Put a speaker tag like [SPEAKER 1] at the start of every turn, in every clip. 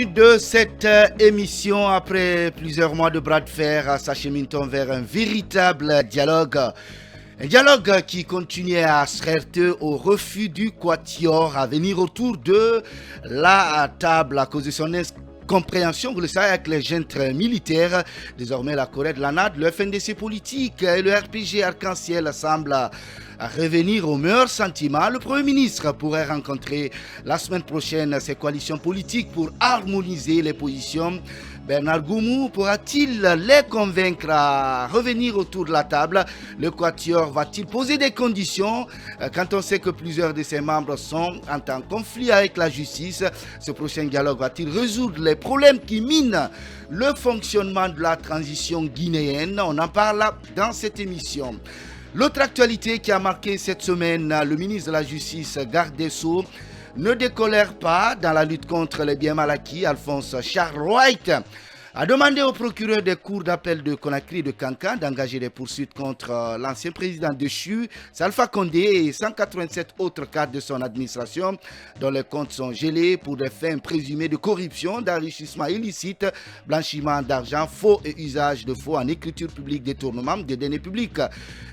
[SPEAKER 1] Bienvenue de cette émission. Après plusieurs mois de bras de fer, s'achemine-t-on vers un véritable dialogue. Un dialogue qui continuait à se heurter au refus du Quatuor à venir autour de la table à cause de son incompréhension, vous le savez, avec les jeunes militaires. Désormais, la Corée de la NAD, le FNDC politique et le RPG Arc-en-Ciel semblent à revenir aux meilleurs sentiments. Le Premier ministre pourrait rencontrer la semaine prochaine ses coalitions politiques pour harmoniser les positions. Bernard Goumou pourra-t-il les convaincre à revenir autour de la table? Le Quatuor va-t-il poser des conditions quand on sait que plusieurs de ses membres sont en conflit avec la justice? Ce prochain dialogue va-t-il résoudre les problèmes qui minent le fonctionnement de la transition guinéenne? On en parle dans cette émission. L'autre actualité qui a marqué cette semaine, le ministre de la Justice, garde des Sceaux, ne décolère pas dans la lutte contre les biens mal acquis. Alphonse Charles White a demandé au procureur des cours d'appel de Conakry et de Kankan d'engager des poursuites contre l'ancien président déchu, Alpha Condé, et 187 autres cadres de son administration dont les comptes sont gelés pour des faits présumés de corruption, d'enrichissement illicite, blanchiment d'argent, faux et usage de faux en écriture publique, détournement des deniers publics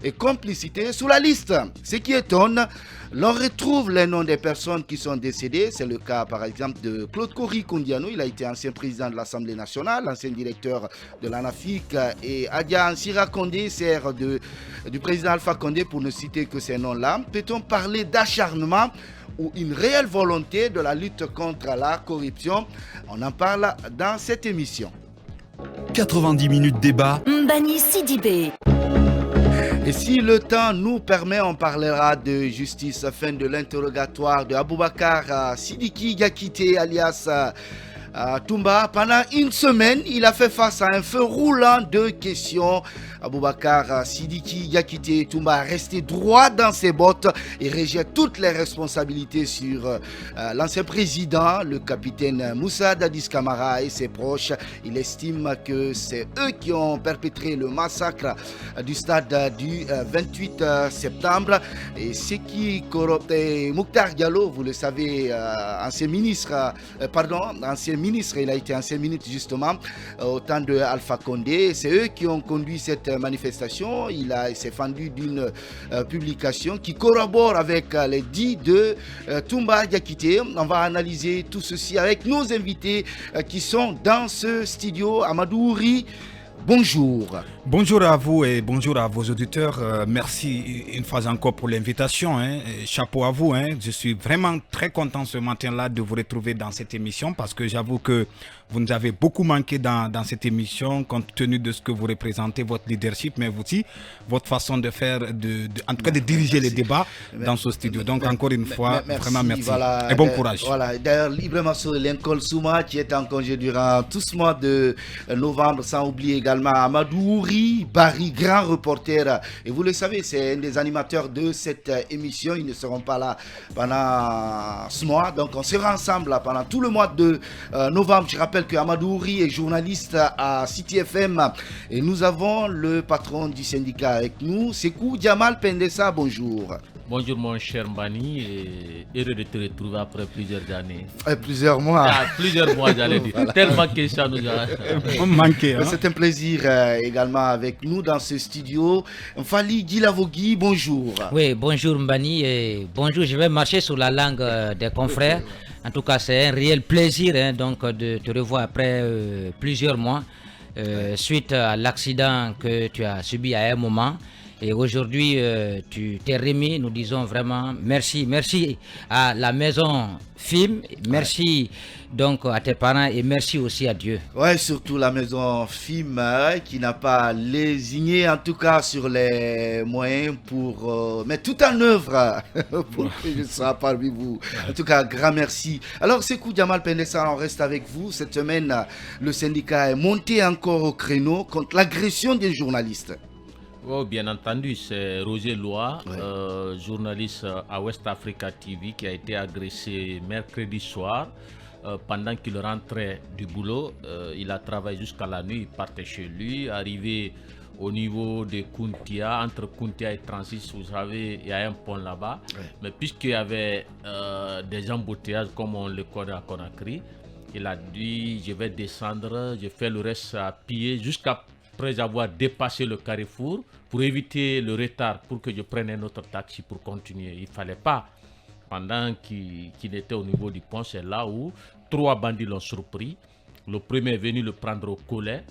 [SPEAKER 1] et complicité sous la liste. Ce qui étonne, l'on retrouve les noms des personnes qui sont décédées. C'est le cas par exemple de Claude Kory Koundiano, il a été ancien président de l'Assemblée nationale, ancien directeur de l'ANAFIC, et Adia Ansira Condé, sœur du président Alpha Condé, pour ne citer que ces noms-là. Peut-on parler d'acharnement ou une réelle volonté de la lutte contre la corruption? On en parle dans cette émission.
[SPEAKER 2] 90 minutes débat.
[SPEAKER 3] Mbani Sidibé.
[SPEAKER 1] Et si le temps nous permet, on parlera de justice. Fin de l'interrogatoire de Aboubacar Sidiki Yakité alias Toumba. Pendant une semaine, il a fait face à un feu roulant de questions. Aboubacar Sidiki Yakité Toumba est resté droit dans ses bottes et rejette toutes les responsabilités sur l'ancien président, le capitaine Moussa Dadis Camara et ses proches. Il estime que c'est eux qui ont perpétré le massacre du stade du 28 septembre. Et ce qui corrupte Mokhtar Diallo, vous le savez, ancien ministre, il a été ancien ministre justement au temps de Alpha Condé. C'est eux qui ont conduit cette manifestation. Il s'est fendu d'une publication qui corrobore avec les dits de Toumba Yakité. On va analyser tout ceci avec nos invités qui sont dans ce studio. Amadou Ouri, bonjour.
[SPEAKER 2] Bonjour à vous et bonjour à vos auditeurs. Merci une fois encore pour l'invitation. Chapeau à vous. Je suis vraiment très content ce matin-là de vous retrouver dans cette émission parce que j'avoue que vous nous avez beaucoup manqué dans cette émission compte tenu de ce que vous représentez, votre leadership, mais aussi votre façon de faire, en tout cas de diriger les débats dans ce studio. Donc encore une fois, vraiment merci. Voilà, et bon courage.
[SPEAKER 1] Voilà. D'ailleurs, librement sur Lincoln Souma qui est en congé durant tout ce mois de novembre, sans oublier également Amadou Ouri Barry, grand reporter. Et vous le savez, c'est un des animateurs de cette émission. Ils ne seront pas là pendant ce mois. Donc on sera ensemble là, pendant tout le mois de novembre. Je rappelle que Amadou Ouri est journaliste à City FM et nous avons le patron du syndicat avec nous, Sekou Diamal Pendessa. Bonjour.
[SPEAKER 4] Bonjour mon cher Mbani, et heureux de te retrouver après plusieurs années.
[SPEAKER 1] Plusieurs mois.
[SPEAKER 4] Plusieurs mois, j'allais dire. Voilà. Tellement que ça nous a
[SPEAKER 1] manqué. C'est un plaisir également avec nous dans ce studio. Fali Guilavogui, bonjour.
[SPEAKER 5] Oui, bonjour Mbani, et bonjour, je vais marcher sur la langue des confrères. En tout cas, c'est un réel plaisir donc, de te revoir après plusieurs mois suite à l'accident que tu as subi à un moment. Et aujourd'hui, tu t'es remis. Nous disons vraiment merci. Merci à la maison FIM. Merci donc à tes parents et merci aussi à Dieu.
[SPEAKER 1] Ouais, surtout la maison FIM qui n'a pas lésigné en tout cas sur les moyens pour mettre tout en œuvre pour que je sois parmi vous. En tout cas, grand merci. Alors, Sekou Diamal Pendessa, on reste avec vous. Cette semaine, le syndicat est monté encore au créneau contre l'agression des journalistes.
[SPEAKER 4] Oh, bien entendu, c'est Roger Loa, journaliste à West Africa TV, qui a été agressé mercredi soir pendant qu'il rentrait du boulot. Il a travaillé jusqu'à la nuit, il partait chez lui, arrivé au niveau de Kountia, entre Kountia et Transis, vous savez, il y a un pont là-bas. Ouais. Mais puisqu'il y avait des embouteillages comme on le connaît à Conakry, Il a dit, je vais descendre, je fais le reste à pied jusqu'après avoir dépassé le carrefour pour éviter le retard, pour que je prenne un autre taxi pour continuer. Il ne fallait pas. Pendant qu'il était au niveau du pont, c'est là où 3 bandits l'ont surpris. Le premier est venu le prendre au collet.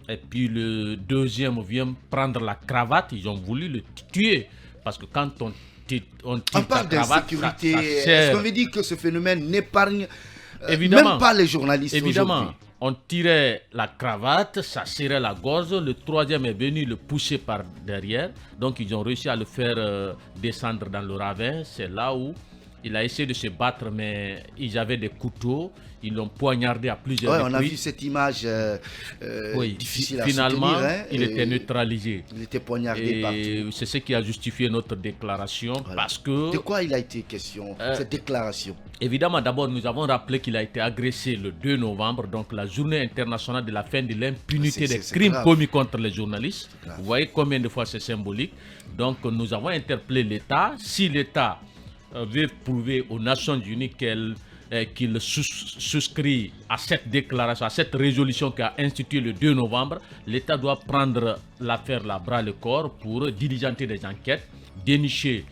[SPEAKER 4] Et puis le deuxième vient prendre la cravate. Ils ont voulu le tuer. Parce que quand on tire
[SPEAKER 1] parle
[SPEAKER 4] la cravate,
[SPEAKER 1] d'insécurité.
[SPEAKER 4] ça
[SPEAKER 1] Est-ce
[SPEAKER 4] sert.
[SPEAKER 1] qu'on veut dire que ce phénomène n'épargne
[SPEAKER 4] Évidemment.
[SPEAKER 1] même pas les journalistes
[SPEAKER 4] Évidemment,
[SPEAKER 1] aujourd'hui?
[SPEAKER 4] on tirait la cravate, ça serrait la gorge. Le troisième est venu le pousser par derrière. Donc ils ont réussi à le faire descendre dans le ravin. C'est là où il a essayé de se battre, mais ils avaient des couteaux. Ils l'ont poignardé à plusieurs
[SPEAKER 1] Ouais,
[SPEAKER 4] reprises.
[SPEAKER 1] on a vu cette image difficile à
[SPEAKER 4] Finalement,
[SPEAKER 1] soutenir. Hein,
[SPEAKER 4] il était neutralisé.
[SPEAKER 1] Il était poignardé partout.
[SPEAKER 4] Et c'est ce qui a justifié notre déclaration.
[SPEAKER 1] Voilà.
[SPEAKER 4] Parce que,
[SPEAKER 1] De quoi il a été question, cette déclaration?
[SPEAKER 4] évidemment, d'abord, nous avons rappelé qu'il a été agressé le 2 novembre, donc la journée internationale de la fin de l'impunité des
[SPEAKER 1] C'est
[SPEAKER 4] crimes
[SPEAKER 1] grave.
[SPEAKER 4] commis contre les journalistes.
[SPEAKER 1] grave.
[SPEAKER 4] Vous voyez combien de fois c'est symbolique. Donc, nous avons interpellé l'État. Si l'État veut prouver aux Nations Unies qu'il souscrit à cette déclaration, à cette résolution qu'a instituée le 2 novembre, l'État doit prendre l'affaire à bras le corps pour diligenter des enquêtes, dénicher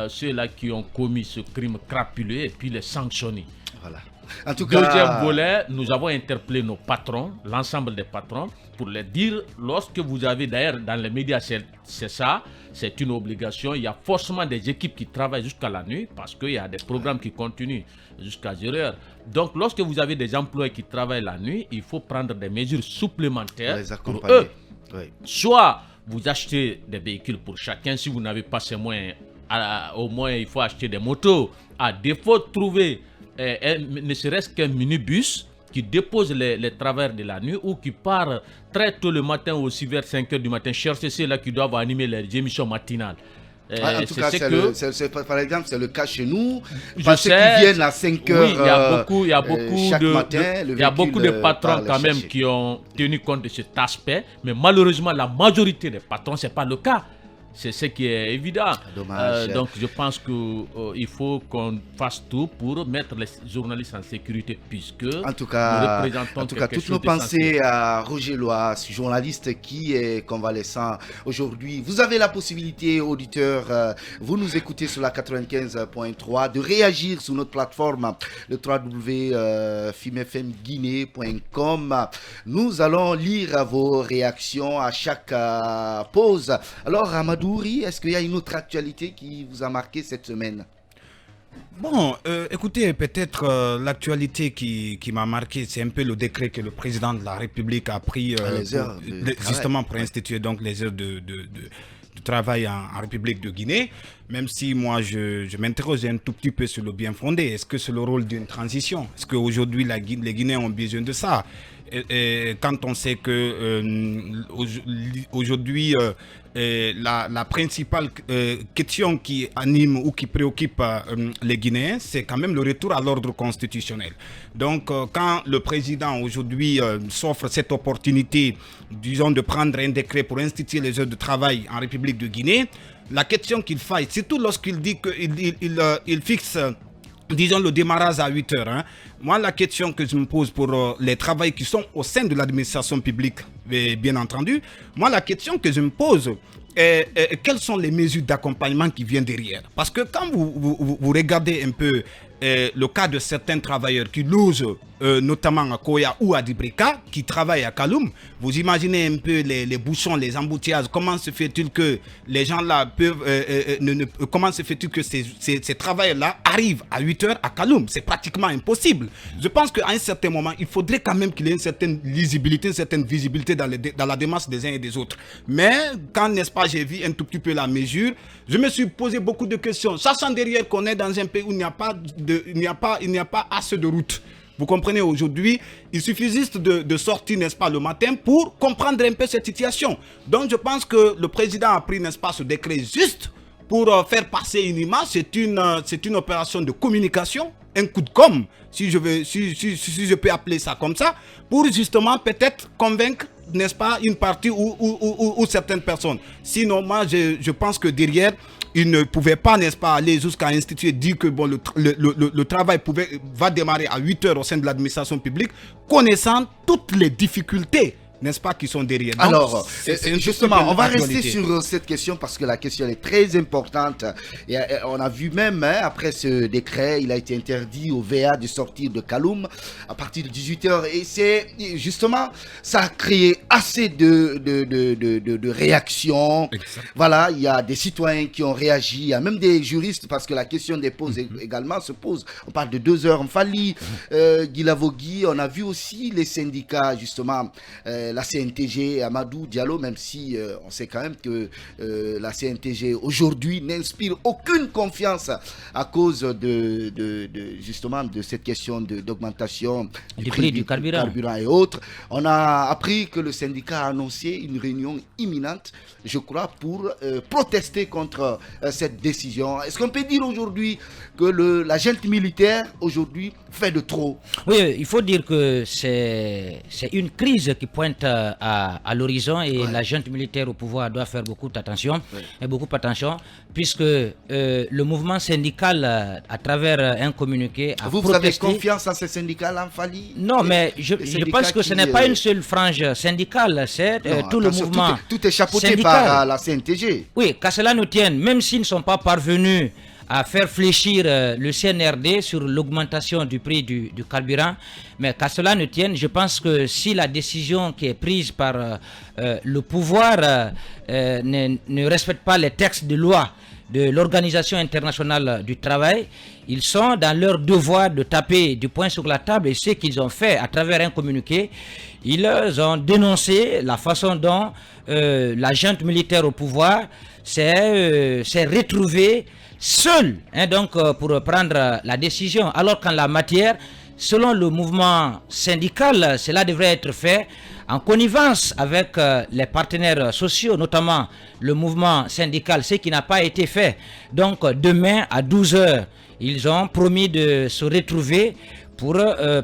[SPEAKER 4] ceux-là qui ont commis ce crime crapuleux et puis les sanctionner.
[SPEAKER 1] Voilà. En tout
[SPEAKER 4] Deuxième
[SPEAKER 1] cas,
[SPEAKER 4] volet, nous avons interpellé nos patrons, l'ensemble des patrons, pour leur dire, lorsque vous avez, d'ailleurs dans les médias c'est ça, c'est une obligation, il y a forcément des équipes qui travaillent jusqu'à la nuit, parce qu'il y a des programmes qui continuent jusqu'à 0 heure. Donc lorsque vous avez des employés qui travaillent la nuit, il faut prendre des mesures supplémentaires
[SPEAKER 1] les
[SPEAKER 4] pour
[SPEAKER 1] accompagner.
[SPEAKER 4] eux.
[SPEAKER 1] Oui.
[SPEAKER 4] Soit vous achetez des véhicules pour chacun, si vous n'avez pas ces moyens, au moins il faut acheter des motos. À défaut de trouver ne serait-ce qu'un minibus qui dépose les travailleurs de la nuit ou qui part très tôt le matin, aussi vers 5 h du matin, chercher ceux-là qui doivent animer les émissions matinales.
[SPEAKER 1] En tout cas, par exemple, c'est le cas chez nous.
[SPEAKER 4] Je
[SPEAKER 1] Parce qu'ils
[SPEAKER 4] sais,
[SPEAKER 1] viennent à 5 heures
[SPEAKER 4] oui, il y a beaucoup
[SPEAKER 1] chaque
[SPEAKER 4] de,
[SPEAKER 1] matin,
[SPEAKER 4] il y a beaucoup de patrons quand même qui ont tenu compte de cet aspect, mais malheureusement, la majorité des patrons, ce n'est pas le cas. C'est ce qui est évident.
[SPEAKER 1] Dommage.
[SPEAKER 4] Donc je pense qu'il faut qu'on fasse tout pour mettre les journalistes en sécurité, puisque
[SPEAKER 1] En tout cas,
[SPEAKER 4] nous représentons quelque
[SPEAKER 1] toutes
[SPEAKER 4] chose
[SPEAKER 1] nos pensées
[SPEAKER 4] d'essentiel.
[SPEAKER 1] à Roger Lois, journaliste qui est convalescent aujourd'hui. Vous avez la possibilité, auditeurs, vous nous écoutez sur la 95.3, de réagir sur notre plateforme, le www.fimfmguinée.com. Nous allons lire vos réactions à chaque pause. Alors, Amadou, est-ce qu'il y a une autre actualité qui vous a marqué cette semaine?
[SPEAKER 2] Bon, écoutez, peut-être l'actualité qui m'a marqué, c'est un peu le décret que le président de la République a pris justement pour instituer donc les heures de travail en République de Guinée, même si moi je m'interroge un tout petit peu sur le bien fondé. Est-ce que c'est le rôle d'une transition? Est-ce qu'aujourd'hui les Guinéens ont besoin de ça? Et quand on sait que aujourd'hui la principale question qui anime ou qui préoccupe les Guinéens, c'est quand même le retour à l'ordre constitutionnel. Donc quand le président aujourd'hui s'offre cette opportunité, disons, de prendre un décret pour instituer les heures de travail en République de Guinée, la question qu'il faille, surtout lorsqu'il dit qu'il fixe disons le démarrage à 8 heures. Moi, la question que je me pose pour les travailleurs qui sont au sein de l'administration publique, bien entendu, moi, la question que je me pose est quelles sont les mesures d'accompagnement qui viennent derrière? Parce que quand vous regardez un peu le cas de certains travailleurs qui logent notamment à Koya ou à Dibrika, qui travaillent à Kaloum, vous imaginez un peu les bouchons, les embouteillages. Comment se fait-il que les gens là peuvent comment se fait-il que ces travailleurs-là arrivent à 8 heures à Kaloum? C'est pratiquement impossible. Je pense qu'à un certain moment, il faudrait quand même qu'il y ait une certaine lisibilité, une certaine visibilité dans la démarche des uns et des autres. Mais quand, n'est-ce pas, j'ai vu un tout petit peu la mesure, je me suis posé beaucoup de questions, sachant derrière qu'on est dans un pays où il n'y a pas assez de routes. Vous comprenez, aujourd'hui, il suffit juste de sortir, n'est-ce pas, le matin pour comprendre un peu cette situation. Donc, je pense que le président a pris, n'est-ce pas, ce décret juste pour faire passer une image. C'est une opération de communication, un coup de com', si je peux appeler ça comme ça, pour justement peut-être convaincre, n'est-ce pas, une partie ou certaines personnes. Sinon, moi, je pense que derrière, il ne pouvait pas, n'est-ce pas, aller jusqu'à instituer, dire que bon, le travail va démarrer à 8 heures au sein de l'administration publique, connaissant toutes les difficultés, n'est-ce pas, qui sont derrière. Donc,
[SPEAKER 1] alors, justement, on va
[SPEAKER 2] actualité.
[SPEAKER 1] rester sur cette question parce que la question est très importante. Et on a vu même, après ce décret, il a été interdit au VA de sortir de Kaloum à partir de 18h. Et c'est justement, ça a créé assez de réactions.
[SPEAKER 2] Exact.
[SPEAKER 1] Voilà, il y a des citoyens qui ont réagi, il y a même des juristes parce que la question des pauses également se pose. On parle de 2 heures, Mfali, Guy Lavogui, on a vu aussi les syndicats, justement, la CNTG, Amadou Diallo, même si on sait quand même que la CNTG aujourd'hui n'inspire aucune confiance à cause justement de cette question d'augmentation
[SPEAKER 5] du prix du carburant
[SPEAKER 1] et autres. On a appris que le syndicat a annoncé une réunion imminente, je crois, pour protester contre cette décision. Est-ce qu'on peut dire aujourd'hui que la junte militaire aujourd'hui fait de trop?
[SPEAKER 5] Oui, il faut dire que c'est une crise qui pointe à l'horizon et la junte militaire au pouvoir doit faire beaucoup d'attention, puisque le mouvement syndical, à travers un communiqué, a
[SPEAKER 1] Vous avez confiance en ces syndicats-là, Mfali?
[SPEAKER 5] Non, mais je pense que ce n'est pas une seule frange syndicale, c'est tout le mouvement.
[SPEAKER 1] Tout est chapeauté
[SPEAKER 5] syndical
[SPEAKER 1] par la CNTG.
[SPEAKER 5] Oui, qu'à cela nous tienne, même s'ils ne sont pas parvenus à faire fléchir le CNRD sur l'augmentation du prix du carburant, mais qu'à cela ne tienne, je pense que si la décision qui est prise par le pouvoir ne respecte pas les textes de loi de l'Organisation internationale du travail, ils sont dans leur devoir de taper du poing sur la table, et ce qu'ils ont fait à travers un communiqué, ils ont dénoncé la façon dont la junte militaire au pouvoir s'est retrouvée seule, donc pour prendre la décision, alors qu'en la matière, selon le mouvement syndical, cela devrait être fait en connivence avec les partenaires sociaux, notamment le mouvement syndical, ce qui n'a pas été fait. Donc demain à 12h, ils ont promis de se retrouver pour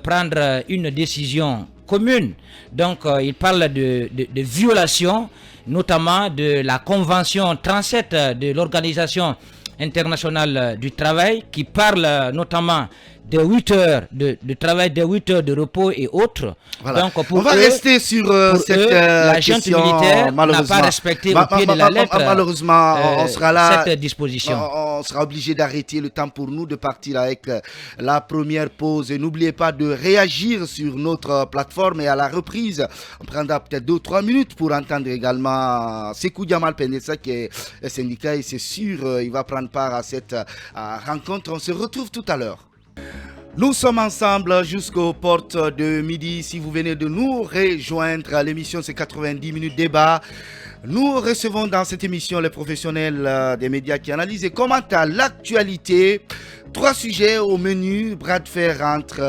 [SPEAKER 5] prendre une décision commune. Donc ils parlent de violation, notamment de la convention 37 de l'Organisation internationale du travail, qui parle notamment de 8 heures de travail, de 8 heures de repos et autres.
[SPEAKER 1] Voilà.
[SPEAKER 5] Donc
[SPEAKER 1] on va rester sur cette
[SPEAKER 5] la junte
[SPEAKER 1] question.
[SPEAKER 5] militaire n'a pas respecté au pied de la lettre
[SPEAKER 1] malheureusement, on sera là.
[SPEAKER 5] Cette disposition.
[SPEAKER 1] On sera obligé d'arrêter le temps pour nous de partir avec la première pause. Et n'oubliez pas de réagir sur notre plateforme, et à la reprise, on prendra peut-être 2 ou 3 minutes pour entendre également Sekou Diamal Penessa, qui est syndicat, et c'est sûr, il va prendre part à cette rencontre. On se retrouve tout à l'heure. Nous sommes ensemble jusqu'aux portes de midi. Si vous venez de nous rejoindre, l'émission c'est 90 minutes débat. Nous recevons dans cette émission les professionnels des médias qui analysent et commentent l'actualité. 3 sujets au menu, bras de fer entre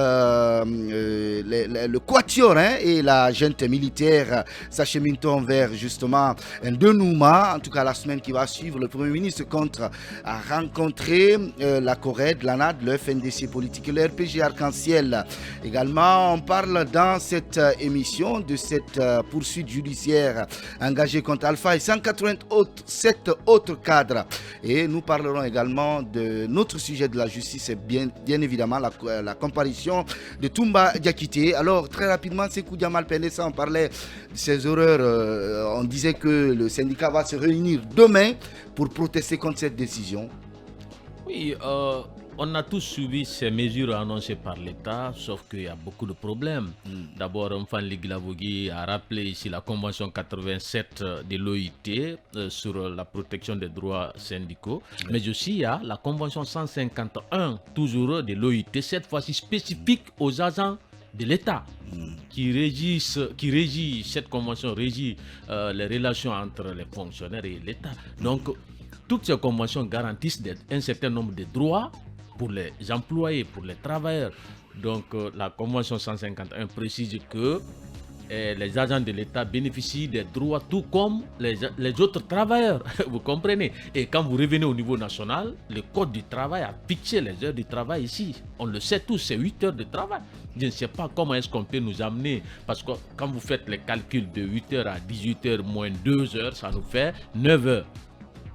[SPEAKER 1] le quatuor et la junte militaire s'achemine-t-on vers justement un dénouement. En tout cas, la semaine qui va suivre, le Premier ministre compte à rencontrer la CORED, l'ANAD, le FNDC politique et le RPG Arc-en-Ciel. Également, on parle dans cette émission de cette poursuite judiciaire engagée contre Alpha et 187 autres cadres. Et nous parlerons également de notre sujet de la justice, c'est bien évidemment la comparution de Toumba Diakité. Alors très rapidement, Sekou Diamal Penessa, on parlait de ces horreurs, on disait que le syndicat va se réunir demain pour protester contre cette décision.
[SPEAKER 4] Oui, on a tous suivi ces mesures annoncées par l'État, sauf qu'il y a beaucoup de problèmes. D'abord, Mfali Guilavogui a rappelé ici la Convention 87 de l'OIT sur la protection des droits syndicaux, mais aussi il y a la Convention 151, toujours de l'OIT, cette fois-ci spécifique aux agents de l'État, qui régit, cette convention régit les relations entre les fonctionnaires et l'État. Donc, toutes ces conventions garantissent un certain nombre de droits pour les employés, pour les travailleurs. Donc la Convention 151 précise que les agents de l'État bénéficient des droits tout comme les autres travailleurs. Vous comprenez? Et quand vous revenez au niveau national, le Code du travail a fixé les heures de travail ici. On le sait tous, c'est 8 heures de travail. Je ne sais pas comment est-ce qu'on peut nous amener, parce que quand vous faites les calculs de 8 heures à 18 heures moins 2 heures, ça nous fait 9 heures.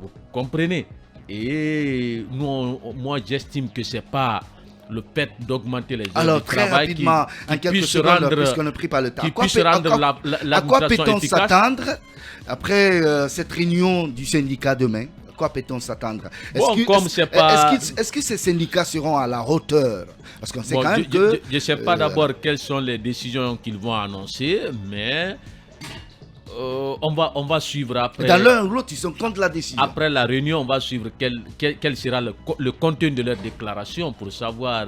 [SPEAKER 4] Vous comprenez? Et moi, j'estime que c'est pas le fait d'augmenter les heures
[SPEAKER 1] Alors,
[SPEAKER 4] de
[SPEAKER 1] très
[SPEAKER 4] travail
[SPEAKER 1] rapidement, en quelques secondes, puisqu'on ne prie pas le temps.
[SPEAKER 4] qui puisse rendre
[SPEAKER 1] À quoi
[SPEAKER 4] l'administration
[SPEAKER 1] peut-on
[SPEAKER 4] efficace.
[SPEAKER 1] s'attendre après cette réunion du syndicat demain? À quoi peut-on s'attendre? Est-ce que ces syndicats seront à la hauteur? Parce qu'on sait quand même que...
[SPEAKER 4] Je ne sais pas d'abord quelles sont les décisions qu'ils vont annoncer, mais on va suivre après.
[SPEAKER 1] Dans l'un ou l'autre, ils sont contre la décision.
[SPEAKER 4] Après la réunion, on va suivre quel sera le contenu de leur déclaration pour savoir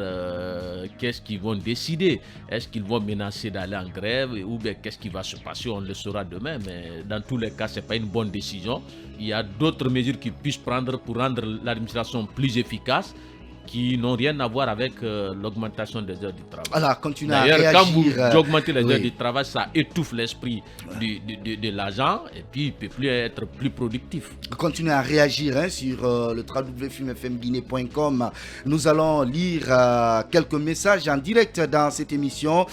[SPEAKER 4] qu'est-ce qu'ils vont décider. Est-ce qu'ils vont menacer d'aller en grève ou bien qu'est-ce qui va se passer? On le saura demain, mais dans tous les cas, ce n'est pas une bonne décision. Il y a d'autres mesures qu'ils puissent prendre pour rendre l'administration plus efficace, qui n'ont rien à voir avec l'augmentation des heures du travail.
[SPEAKER 1] Alors, continuez à réagir.
[SPEAKER 4] Quand vous augmentez les heures du travail, ça étouffe l'esprit de l'agent et puis il ne peut plus être plus productif.
[SPEAKER 1] Continuez à réagir sur le www.filmfmguinée.com. Nous allons lire quelques messages en direct dans cette émission.